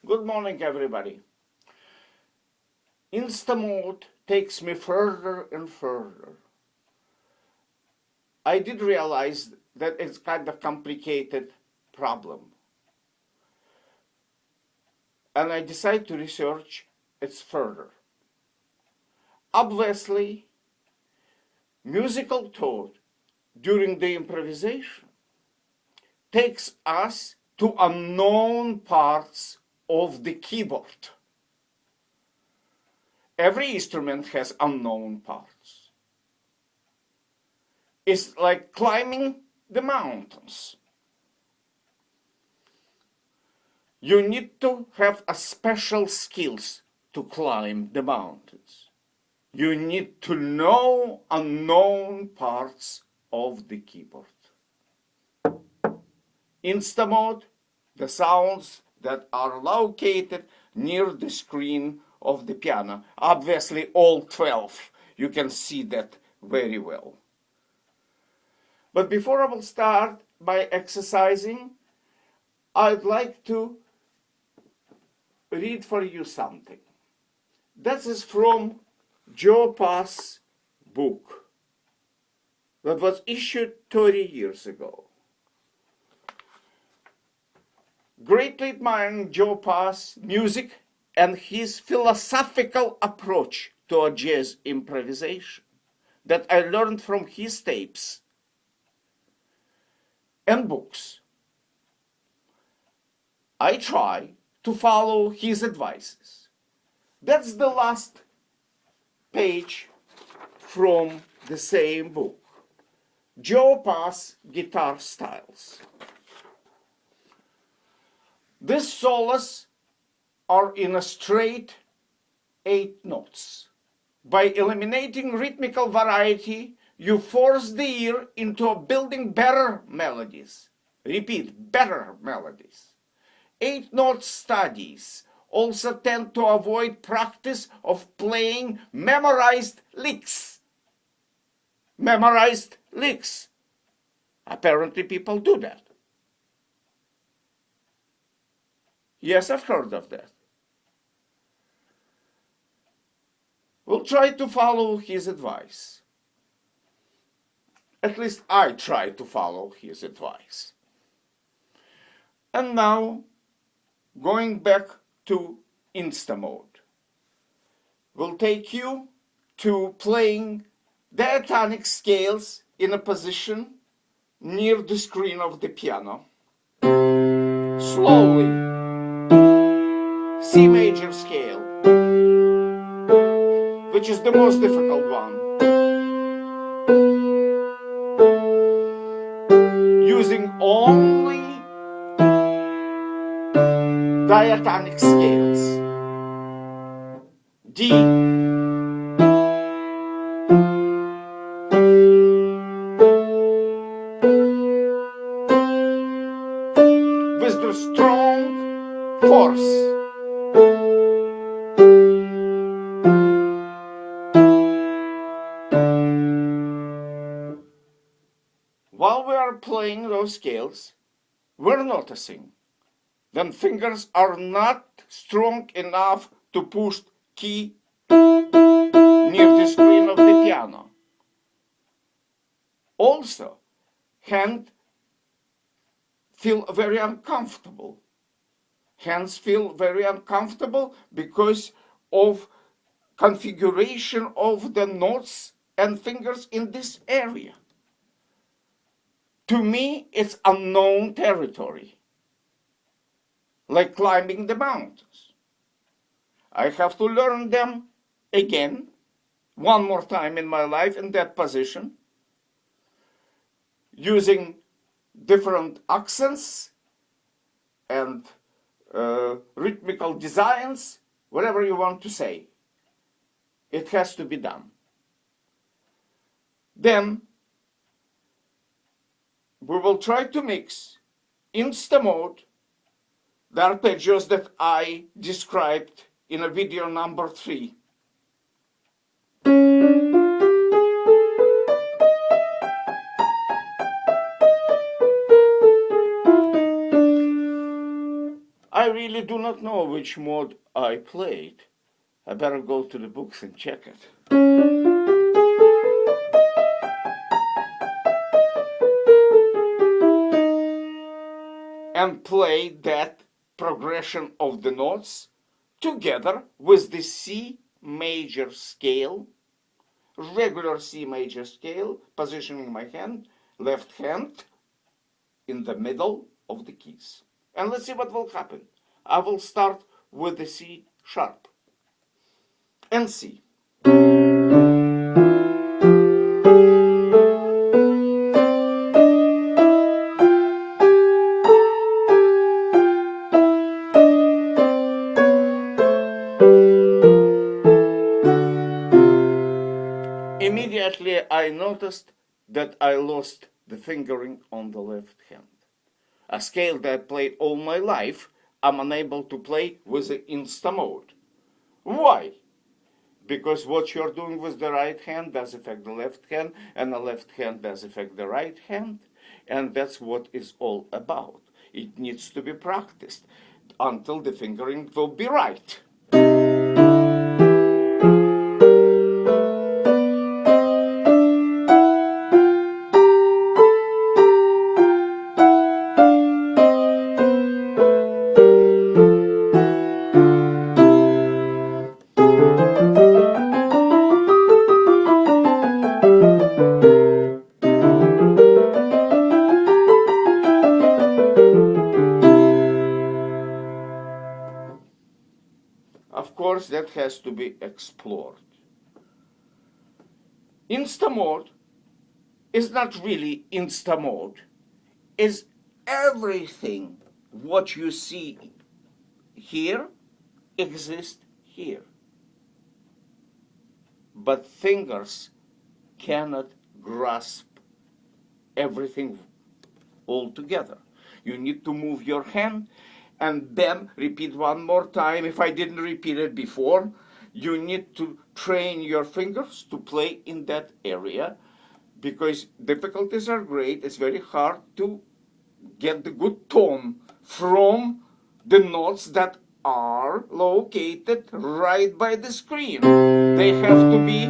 Good morning, everybody. Instamode takes me further and further. I did realize that it's kind of complicated problem. And I decided to research it further. Obviously, musical thought during the improvisation takes us to unknown parts of the keyboard. Every instrument has unknown parts. It's like climbing the mountains. You need to have a special skills to climb the mountains. You need to know unknown parts of the keyboard. Instamode, the sounds that are located near the screen of the piano. Obviously all 12. You can see that very well. But before I will start by exercising, I'd like to read for you something. That is from Joe Pass' book that was issued 30 years ago. Greatly admiring Joe Pass' music and his philosophical approach to a jazz improvisation that I learned from his tapes and books. I try to follow his advices. That's the last page from the same book. Joe Pass Guitar Styles. These solos are in a straight 8 notes. By eliminating rhythmical variety, you force the ear into building better melodies. Repeat, better melodies. 8-note studies also tend to avoid practice of playing memorized licks. Memorized licks. Apparently people do that. Yes, I've heard of that. We'll try to follow his advice. At least I try to follow his advice. And now, going back to Instamode, will take you to playing diatonic scales in a position near the screen of the piano. Slowly, C major scale, which is the most difficult one, using only diatonic scales. D, with the strong force. While we are playing those scales, we're noticing then fingers are not strong enough to push key near the screen of the piano. Also, hand feel very uncomfortable. Hands feel very uncomfortable because of configuration of the notes and fingers in this area. To me, it's unknown territory, like climbing the mountains. I have to learn them again, one more time in my life in that position, using different accents and rhythmical designs, whatever you want to say. It has to be done. Then we will try to mix Instamode, the arpeggios that I described in a video number 3. I really do not know which mode I played. I better go to the books and check it. And play that progression of the notes together with the C major scale, regular C major scale, positioning my hand, left hand in the middle of the keys. And let's see what will happen. I will start with the C sharp and C. Immediately I noticed that I lost the fingering on the left hand. A scale that I played all my life, I'm unable to play with the Instamode. Why? Because what you're doing with the right hand does affect the left hand, and the left hand does affect the right hand, and that's what it's all about. It needs to be practiced until the fingering will be right. Of course, that has to be explored. Instamode is not really Instamode. It's everything what you see here exists here. But fingers cannot grasp everything all together. You need to move your hand and then repeat one more time. If I didn't repeat it before, you need to train your fingers to play in that area, because difficulties are great. It's very hard to get the good tone from the notes that are located right by the screen. They have to be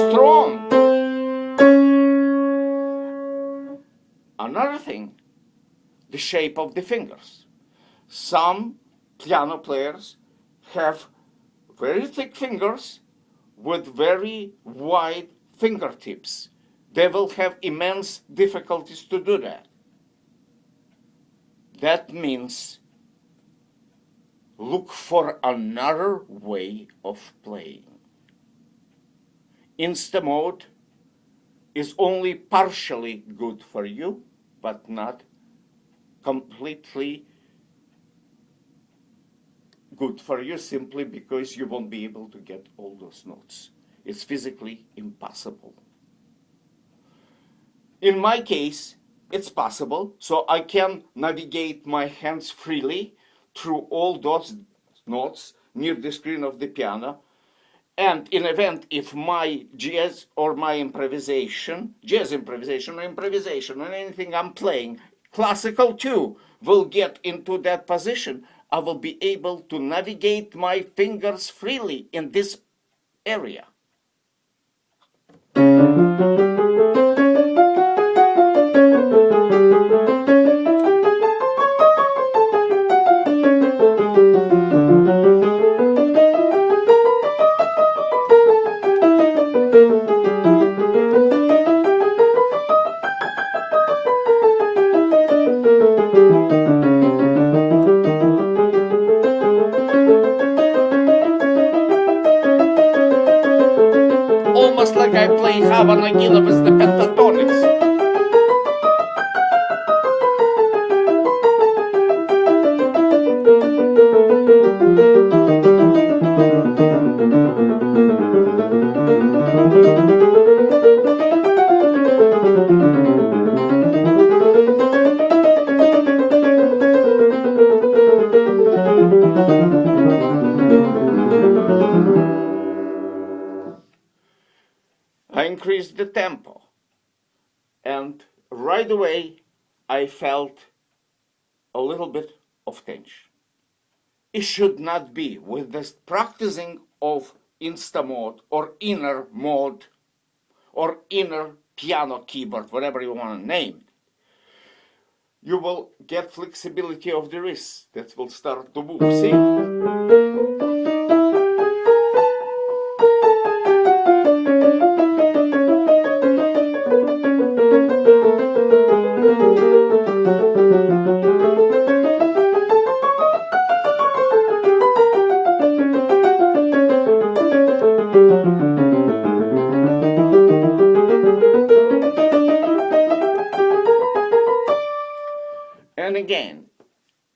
strong. Another thing, the shape of the fingers. Some piano players have very thick fingers with very wide fingertips. They will have immense difficulties to do that. That means look for another way of playing. Instamode is only partially good for you, but not completely good for you, simply because you won't be able to get all those notes. It's physically impossible. In my case, it's possible, so I can navigate my hands freely through all those notes near the screen of the piano. And in event, if my jazz or my improvisation, jazz improvisation or improvisation or anything I'm playing, classical too, will get into that position, I will be able to navigate my fingers freely in this area. Almost like I play Hava Nagila with the pentatonics. I increased the tempo, and right away I felt a little bit of tension. It should not be with the practicing of Instamode or inner mode or inner piano keyboard, whatever you want to name it. You will get flexibility of the wrists that will start to move. See?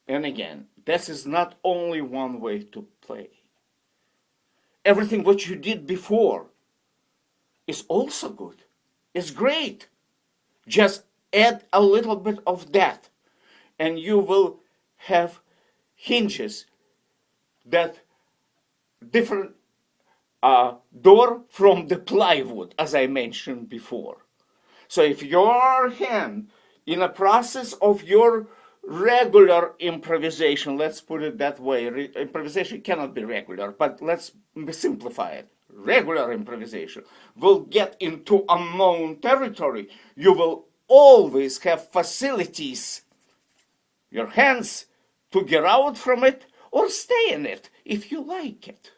And again, this is not only one way to play. Everything what you did before is also good. It's great. Just add a little bit of that, and you will have hinges that different door from the plywood, as I mentioned before. So if your hand in a process of your regular improvisation, let's put it that way, improvisation cannot be regular, but let's simplify it. Regular improvisation will get into unknown territory. You will always have facilities, your hands, to get out from it or stay in it if you like it.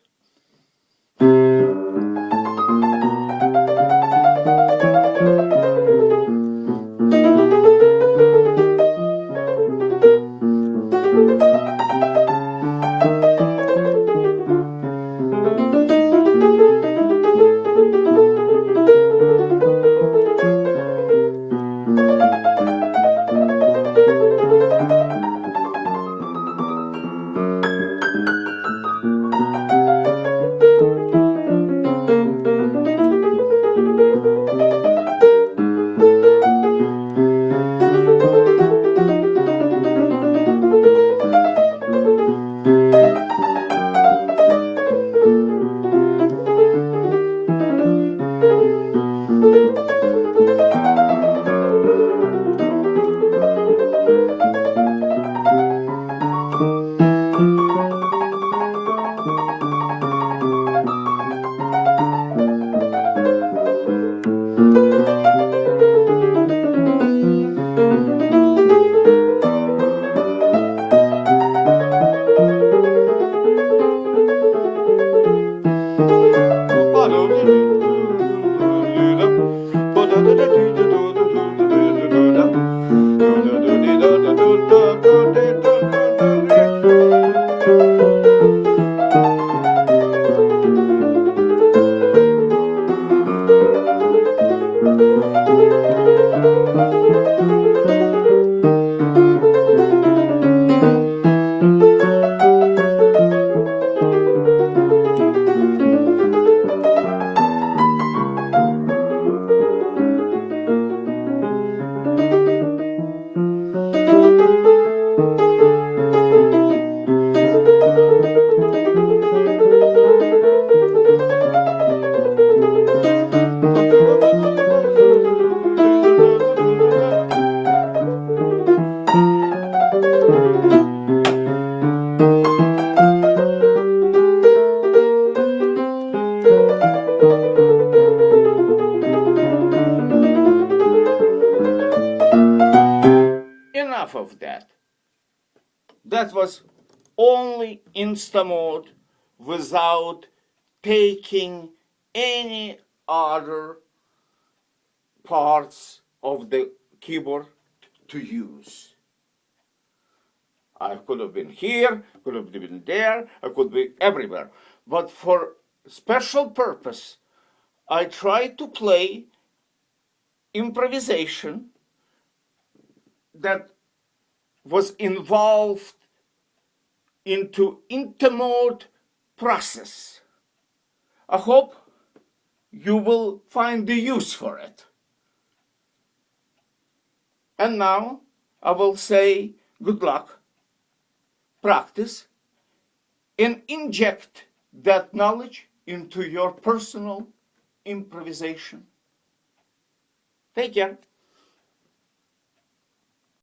Enough of that. That was only Instamode without taking any other parts of the keyboard to use. I could have been here, could have been there, I could be everywhere. But for special purpose, I tried to play improvisation that was involved into Instamode process. I hope you will find the use for it. And now I will say good luck, practice, and inject that knowledge into your personal improvisation. Take care.